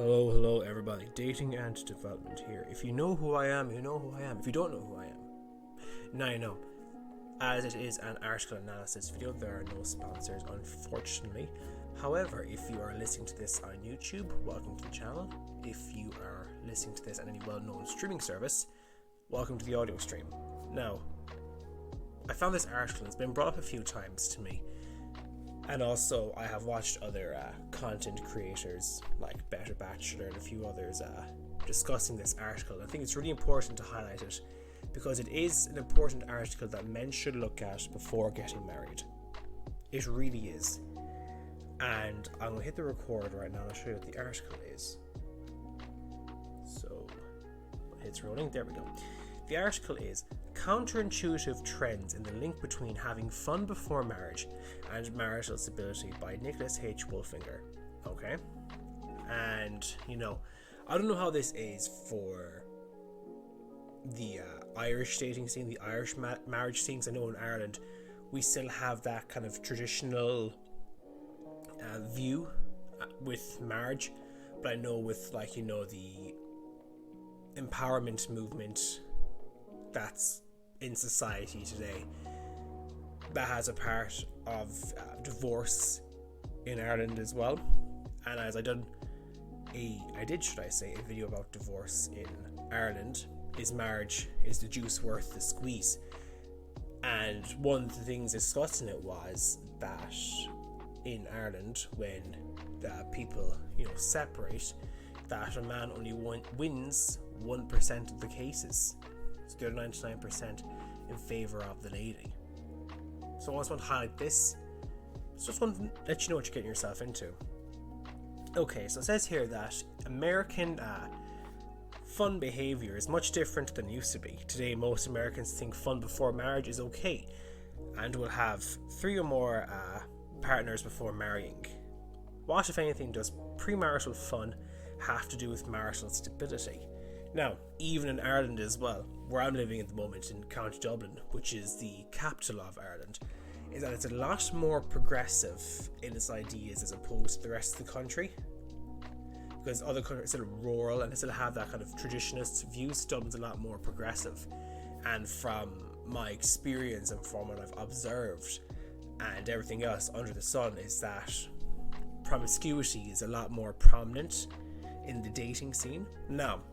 Hello, everybody. Dating and development here. If you know who I am, you know who I am. If you don't know who I am, now you know. As it is an article analysis video, there are no sponsors, unfortunately. However, if you are listening to this on YouTube, welcome to the channel. If you are listening to this on any well-known streaming service, welcome to the audio stream. Now, I found this article, it's been brought up a few times to me. And also, I have watched other content creators like Better Bachelor and a few others discussing this article. I think it's really important to highlight it because it is an important article that men should look at before getting married. It really is. And I'm going to hit the record right now and show you what the article is. So, it's rolling. There we go. The article is Counterintuitive Trends in the Link Between Having Fun Before Marriage and Marital Stability by Nicholas H. Wolfinger. Okay? And, I don't know how this is for the Irish dating scene, the Irish marriage scene, 'cause I know in Ireland we still have that kind of traditional view with marriage, but I know with the empowerment movement that's in society today, that has a part of divorce in Ireland as well. And as I did a video about divorce in Ireland, is marriage, is the juice worth the squeeze? And one of the things discussed in it was that in Ireland, when people separate, that a man only wins 1% of the cases. So the other 99% in favour of the lady. So I just want to highlight this. Just want to let you know what you're getting yourself into. Okay, so it says here that American fun behaviour is much different than it used to be. Today, most Americans think fun before marriage is okay and will have 3 or more partners before marrying. What, if anything, does premarital fun have to do with marital stability? Now, even in Ireland as well, where I'm living at the moment in County Dublin, which is the capital of Ireland, is that it's a lot more progressive in its ideas as opposed to the rest of the country. Because other countries are still rural and they still have that kind of traditionalist views. Dublin's a lot more progressive. And from my experience and from what I've observed and everything else under the sun, is that promiscuity is a lot more prominent in the dating scene. Now,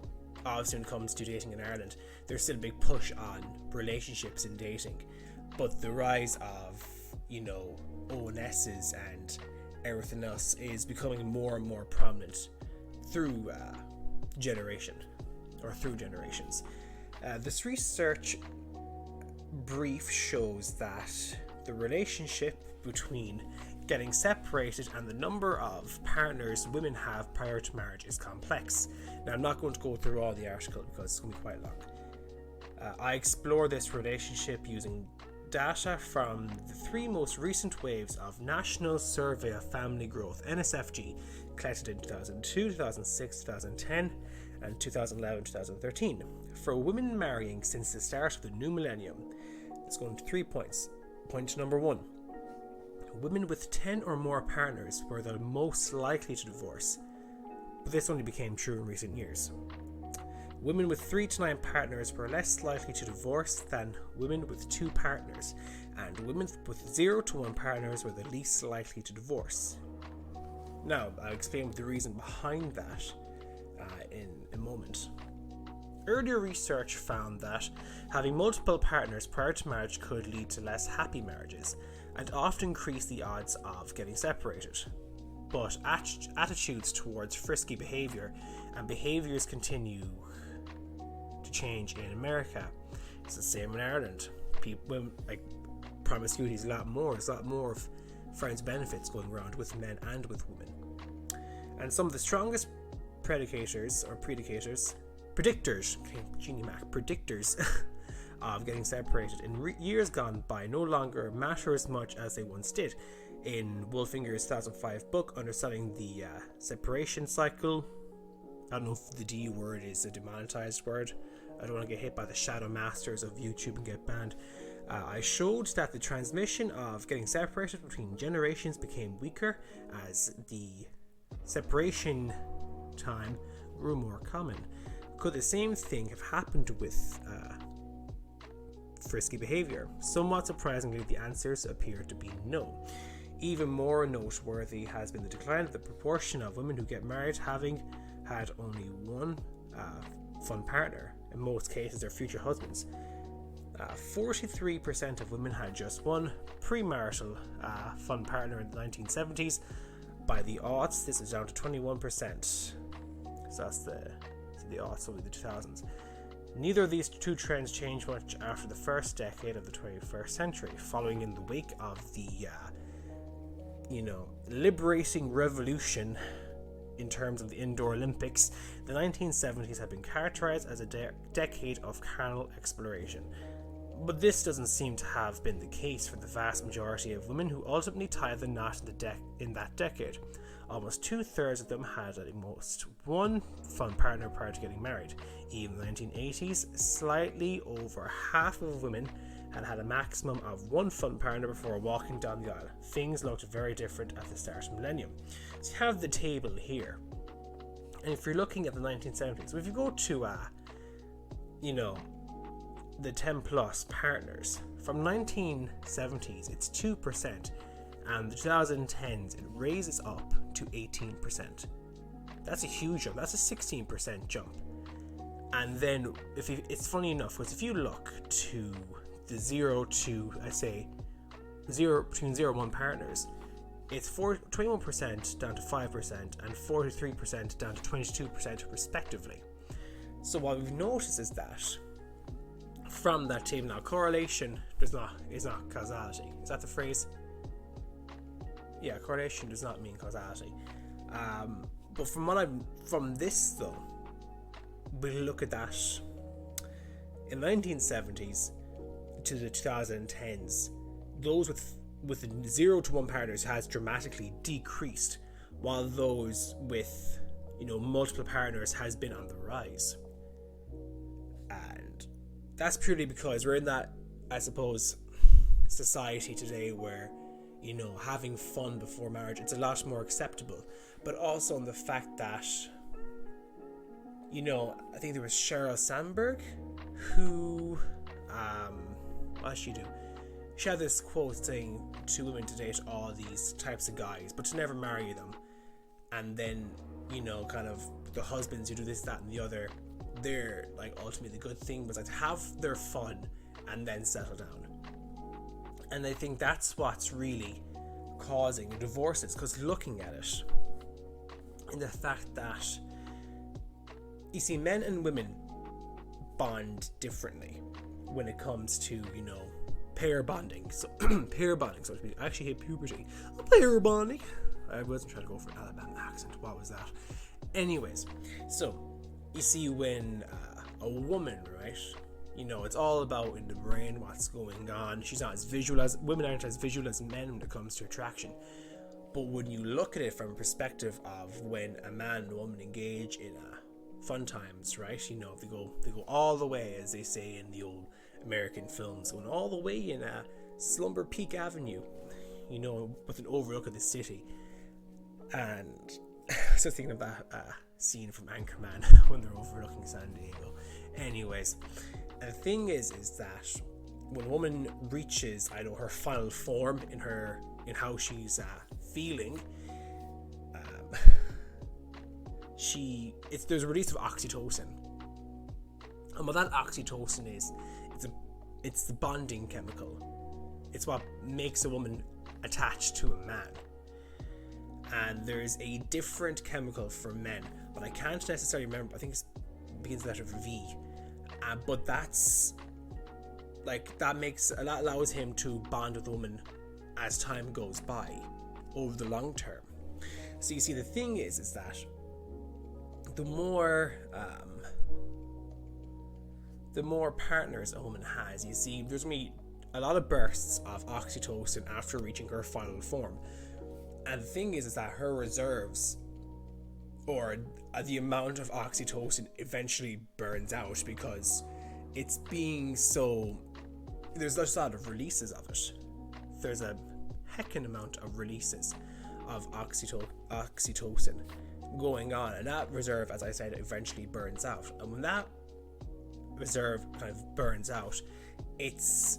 obviously when it comes to dating in Ireland, there's still a big push on relationships in dating, but the rise of ONSs and everything else is becoming more and more prominent through generations. This research brief shows that the relationship between getting separated and the number of partners women have prior to marriage is complex. Now, I'm not going to go through all the article because it's going to be quite long. I explore this relationship using data from the 3 most recent waves of National Survey of Family Growth, NSFG, collected in 2002, 2006, 2010, and 2011-2013. For women marrying since the start of the new millennium, it's going to 3 points. Point number 1. Women with 10 or more partners were the most likely to divorce, but this only became true in recent years. Women with 3 to 9 partners were less likely to divorce than women with 2 partners, and women with 0 to 1 partners were the least likely to divorce. Now, I'll explain the reason behind that in a moment. Earlier research found that having multiple partners prior to marriage could lead to less happy marriages and often increase the odds of getting separated. But attitudes towards frisky behaviour and behaviours continue to change in America. It's the same in Ireland. People, promiscuity is a lot more. There's a lot more of friends' benefits going around with men and with women. And some of the strongest predictors of getting separated in years gone by no longer matter as much as they once did. In Wolfinger's 2005 book, Understanding the Separation Cycle, I don't know if the D word is a demonetized word. I don't want to get hit by the shadow masters of YouTube and get banned. I showed that the transmission of getting separated between generations became weaker as the separation time grew more common. Could the same thing have happened with frisky behavior? Somewhat surprisingly, the answers appear to be no. Even more noteworthy has been the decline of the proportion of women who get married having had only one fun partner. In most cases, their future husbands. 43% of women had just one premarital fun partner in the 1970s. By the aughts, this is down to 21%. So that's the aughts, only the 2000s. Neither of these two trends changed much after the first decade of the 21st century, following in the wake of the liberating revolution in terms of the indoor Olympics. The 1970s have been characterized as a decade of carnal exploration. But this doesn't seem to have been the case for the vast majority of women who ultimately tied the knot in that decade. Almost 2/3 of them had at most one fun partner prior to getting married. Even in the 1980s, slightly over half of women had a maximum of one fun partner before walking down the aisle. Things looked very different at the start of the millennium. So you have the table here. And if you're looking at the 1970s, if you go to the 10 plus partners from 1970s, it's 2%, and the 2010s it raises up to 18%. That's a huge jump. That's a 16% jump. And then it's funny enough, because if you look to the 0 to between 0 and 1 partners, it's 21% down to 5% and 43% down to 22% respectively. So what we've noticed is that from that table, now correlation is not causality. Is that the phrase? Yeah, correlation does not mean causality. But from this though, we look at that in the 1970s to the 2010s, those with 0 to 1 partners has dramatically decreased, while those with multiple partners has been on the rise. And that's purely because we're in that, I suppose, society today where having fun before marriage, it's a lot more acceptable. But also on the fact that I think there was Sheryl Sandberg who what did she do? She had this quote saying to women to date all these types of guys, but to never marry them. And then, kind of the husbands who do this, that, and the other, they're like ultimately the good thing was like to have their fun and then settle down. And I think that's what's really causing divorces, because looking at it, in the fact that you see men and women bond differently when it comes to pair bonding. So pair bonding, so I actually hit puberty. Pair bonding. I wasn't trying to go for an Alabama accent. What was that? Anyways, so you see when a woman, right? It's all about in the brain what's going on. Women aren't as visual as men when it comes to attraction. But when you look at it from a perspective of when a man and a woman engage in fun times, right? They go all the way, as they say in the old American films, going all the way in Slumber Peak Avenue, with an overlook of the city. And I was thinking of that scene from Anchorman when they're overlooking San Diego. Anyways, and the thing is that when a woman reaches, her final form in how she's feeling, there's a release of oxytocin, and what that oxytocin is, it's the bonding chemical. It's what makes a woman attached to a man. And there's a different chemical for men, but I can't necessarily remember. I think it begins with the letter V. But that allows him to bond with a woman as time goes by over the long term. So you see, the thing is that the more partners a woman has, you see, there's going to be a lot of bursts of oxytocin after reaching her final form. And the thing is that her reserves, or the amount of oxytocin, eventually burns out because it's being so. There's a lot of releases of it. There's a heckin' amount of releases of oxytocin going on, and that reserve, as I said, eventually burns out. And when that reserve kind of burns out, it's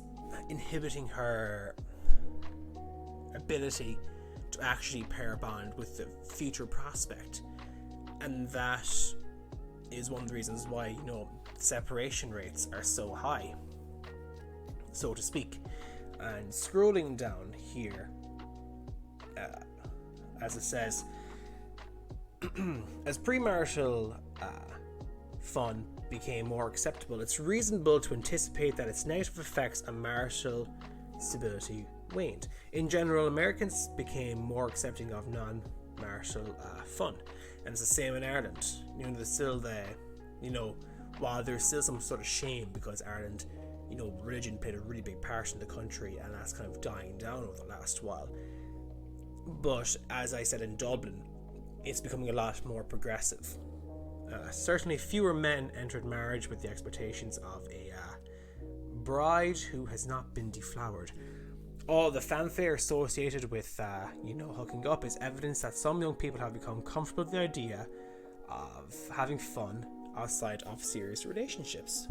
inhibiting her ability to actually pair bond with the future prospect. And that is one of the reasons why, separation rates are so high, so to speak. And scrolling down here, as it says, as premarital fun became more acceptable, it's reasonable to anticipate that its negative effects on marital stability waned. In general, Americans became more accepting of non-marital fun, and it's the same in Ireland. There's still while there's still some sort of shame because Ireland, religion played a really big part in the country, and that's kind of dying down over the last while. But as I said, in Dublin, it's becoming a lot more progressive. Certainly fewer men entered marriage with the expectations of a bride who has not been deflowered. All the fanfare associated with hooking up is evidence that some young people have become comfortable with the idea of having fun outside of serious relationships.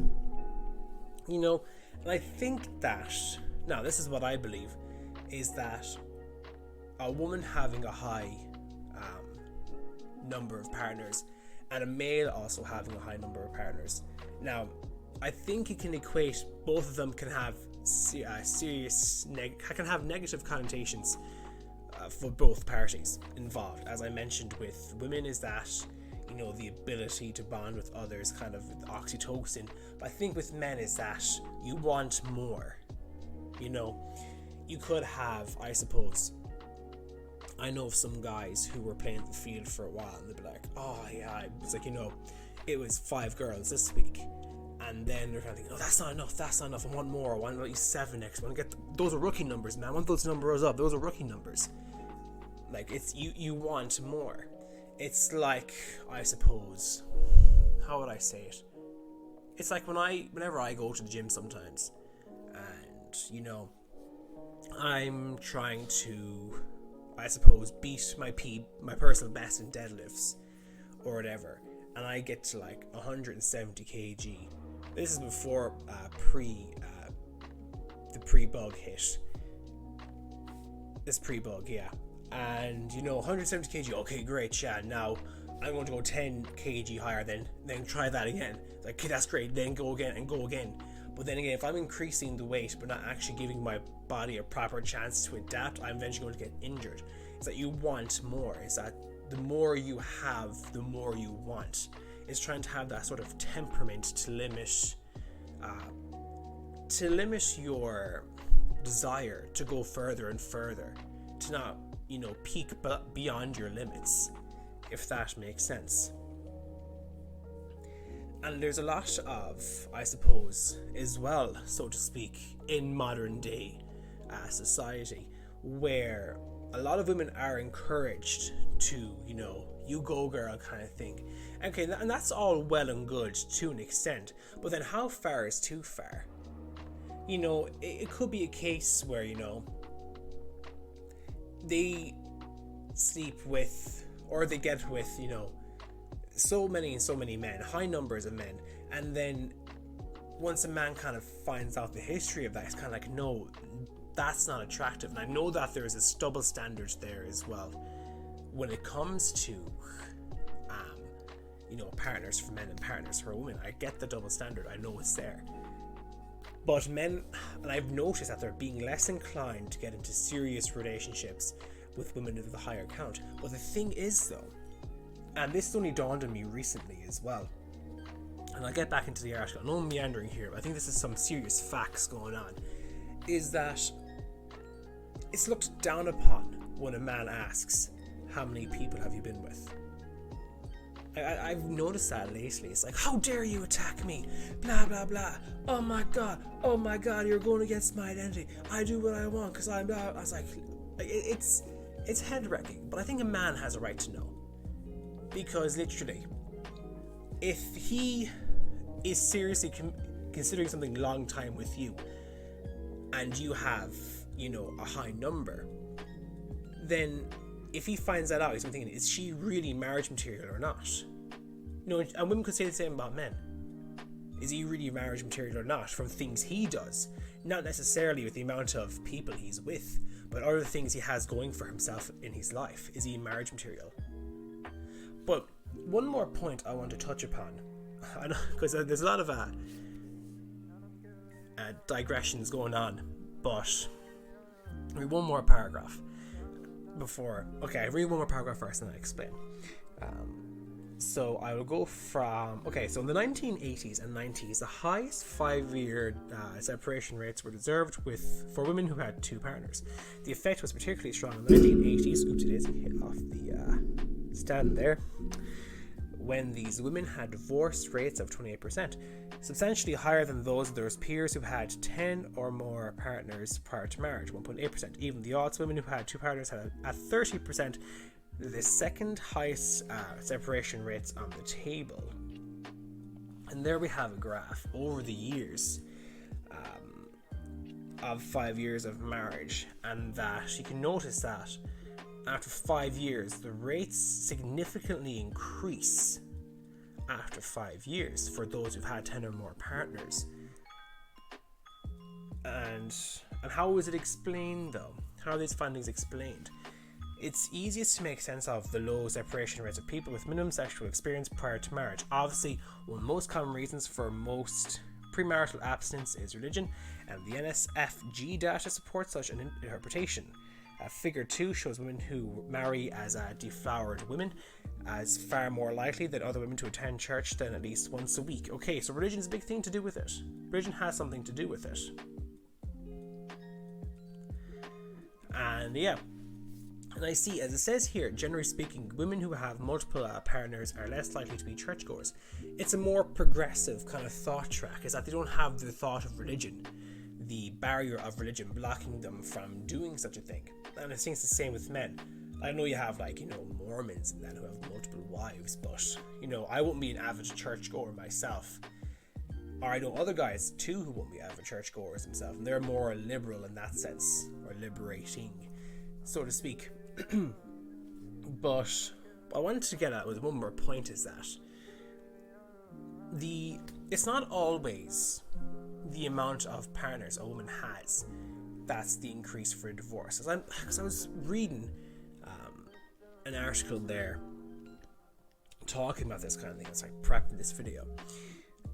And I think that, now this is what I believe, is that a woman having a high number of partners and a male also having a high number of partners. Now, I think it can equate, both of them can have negative connotations for both parties involved. As I mentioned with women, is that the ability to bond with others, kind of oxytocin. But I think with men is that you want more. You could have, I suppose, I know of some guys who were playing the field for a while and they'd be like, oh yeah, it's like, it was 5 girls this week. And then they're kind of thinking, oh, that's not enough, I want more, I want at least 7 next one. Those are rookie numbers, man, I want those numbers up, those are rookie numbers. Like, it's, you want more. It's like, I suppose, how would I say it? It's like whenever I go to the gym sometimes, and, I'm trying to, I suppose, beat my personal best in deadlifts or whatever, and I get to like 170 kg. This is before the pre-bug hit. This pre-bug, yeah. And 170 kg, okay, great, yeah. Now I'm going to go 10 kg higher, then try that again. Like, okay, that's great. Then go again and go again. But then again, if I'm increasing the weight but not actually giving my body a proper chance to adapt, I'm eventually going to get injured. It's that you want more. It's that the more you have, the more you want. It's trying to have that sort of temperament to limit your desire to go further and further, to not, peak beyond your limits, if that makes sense. And there's a lot of, I suppose, as well, so to speak, in modern day society, where a lot of women are encouraged to, you go girl kind of thing. Okay, and that's all well and good to an extent, but then how far is too far? It could be a case where, they sleep with, or they get with, so many men, high numbers of men, and then once a man kind of finds out the history of that, it's kind of like, no, that's not attractive. And I know that there's this double standard there as well when it comes to partners for men and partners for women. I get the double standard, I know it's there, but men, and I've noticed that they're being less inclined to get into serious relationships with women of the higher count. But the thing is though, and this only dawned on me recently as well, and I'll get back into the article, I know I'm meandering here, but I think this is some serious facts going on, is that it's looked down upon when a man asks, how many people have you been with? I've noticed that lately. It's like, how dare you attack me? Blah, blah, blah. Oh my God, you're going against my identity. I do what I want because I'm blah. I was like, it's head-wrecking, but I think a man has a right to know. Because literally, if he is seriously considering something long time with you, and you have, a high number, then if he finds that out, he's thinking, is she really marriage material or not? And women could say the same about men. Is he really marriage material or not, from things he does? Not necessarily with the amount of people he's with, but other things he has going for himself in his life. Is he marriage material? But one more point I want to touch upon, because there's a lot of digressions going on, but I read one more paragraph I read one more paragraph first and then I explain. So I will go from, so in the 1980s and 90s, the highest 5-year separation rates were observed for women who had 2 partners. The effect was particularly strong in the 1980s, oopsie daisy, hit off the stand there, when these women had divorce rates of 28%, substantially higher than those of their peers who had 10 or more partners prior to marriage, 1.8%. Even the odds women who had 2 partners had at 30%, the second highest separation rates on the table. And there we have a graph over the years of 5 years of marriage, and that you can notice that after 5 years the rates significantly increase after 5 years for those who've had 10 or more partners. And how is it explained though? How are these findings explained? It's easiest to make sense of the low separation rates of people with minimum sexual experience prior to marriage. Obviously, one of the most common reasons for most premarital abstinence is religion, and the NSFG data supports such an interpretation. Figure 2 shows women who marry as deflowered women as far more likely than other women to attend church than at least once a week. Okay, so religion is a big thing to do with it. Religion has something to do with it. And I see, as it says here, generally speaking, women who have multiple partners are less likely to be churchgoers. It's a more progressive kind of thought track, is that they don't have the thought of religion, the barrier of religion blocking them from doing such a thing. And I think it's the same with men. I know you have Mormons and that who have multiple wives, but I won't be an avid churchgoer myself. Or I know other guys too who won't be avid churchgoers themselves, and they're more liberal in that sense, or liberating, so to speak. But what I wanted to get at with one more point is that it's not always the amount of partners a woman has that's the increase for divorce. Because I was reading an article there talking about this kind of thing. It's like prepping this video,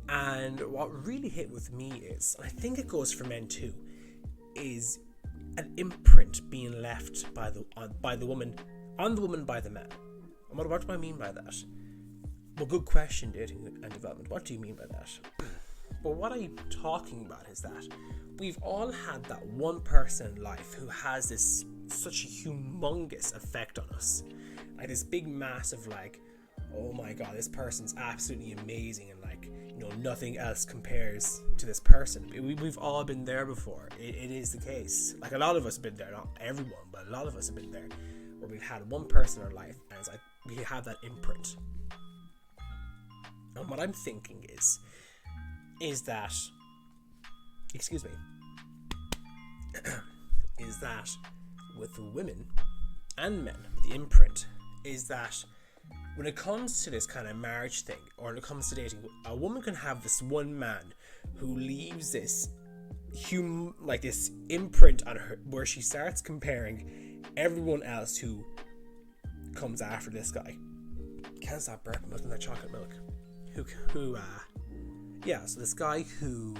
and what really hit with me is, I think it goes for men too, is an imprint being left by the woman on the woman by the man. And what do I mean by that? Well, good question, dating and development. What do you mean by that? But what I'm talking about is that we've all had that one person in life who has this such a humongous effect on us, like this big massive, oh my god, this person's absolutely amazing, and nothing else compares to this person. We've all been there before. It is the case. A lot of us have been there, not everyone, but a lot of us have been there, where we've had one person in our life and it's like we have that imprint. And what I'm thinking is that with women and men, the imprint is that when it comes to this kind of marriage thing, or when it comes to dating, a woman can have this one man who leaves this this imprint on her, where she starts comparing everyone else who comes after this guy. Can't stop burping, must be that chocolate milk. So this guy who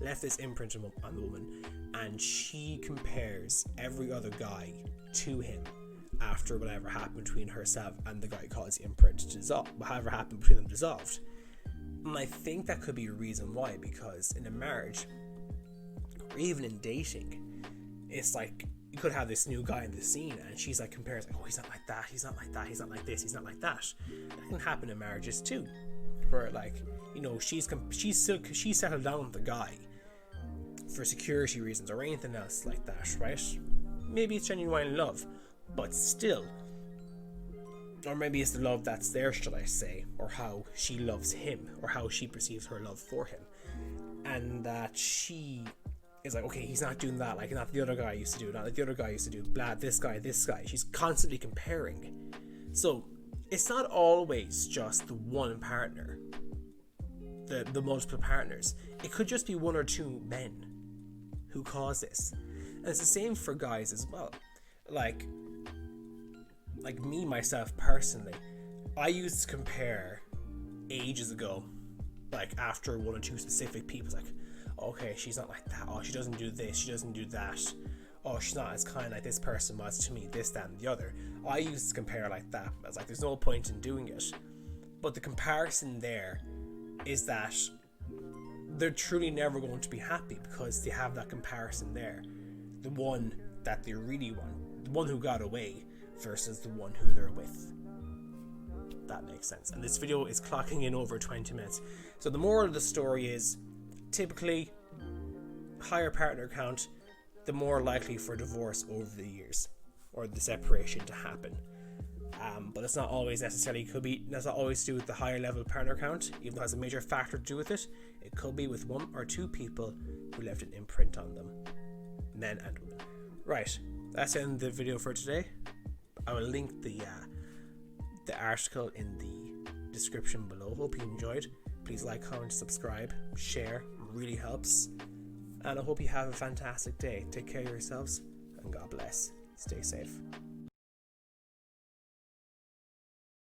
left this imprint on the woman, and she compares every other guy to him after whatever happened between herself and the guy caused the imprint to dissolve, whatever happened between them dissolved. And I think that could be a reason why, because in a marriage, or even in dating, it's like you could have this new guy in the scene and she's compares, oh, he's not like that, he's not like that, he's not like this, he's not like that. That can happen in marriages too, where she's settled down with the guy for security reasons or anything else like that, right? Maybe it's genuine love, but still, or maybe it's the love that's there, should I say, or how she loves him, or how she perceives her love for him, and that she is like, okay, he's not doing that, like not the other guy used to do, not like the other guy used to do, blah, this guy. She's constantly comparing. So it's not always just the one partner, the multiple partners. It could just be one or two men who cause this. And it's the same for guys as well. Like me, myself, personally, I used to compare ages ago, like after one or two specific people, like, okay, she's not like that, oh, she doesn't do this, she doesn't do that, oh, she's not as kind like this person was to me, this, that, and the other. I used to compare like that. I was like, there's no point in doing it. But the comparison there is that they're truly never going to be happy because they have that comparison there. The one that they really want, the one who got away versus the one who they're with. That makes sense. And this video is clocking in over 20 minutes. So the moral of the story is, typically, higher partner count, the more likely for divorce over the years, or the separation to happen. But it's not always necessarily, that's not always to do with the higher level partner count, even though it has a major factor to do with it. It could be with one or two people who left an imprint on them, men and women. Right, that's the end of the video for today. I will link the article in the description below. Hope you enjoyed. Please like, comment, subscribe, share, really helps. And I hope you have a fantastic day. Take care of yourselves, and God bless. Stay safe.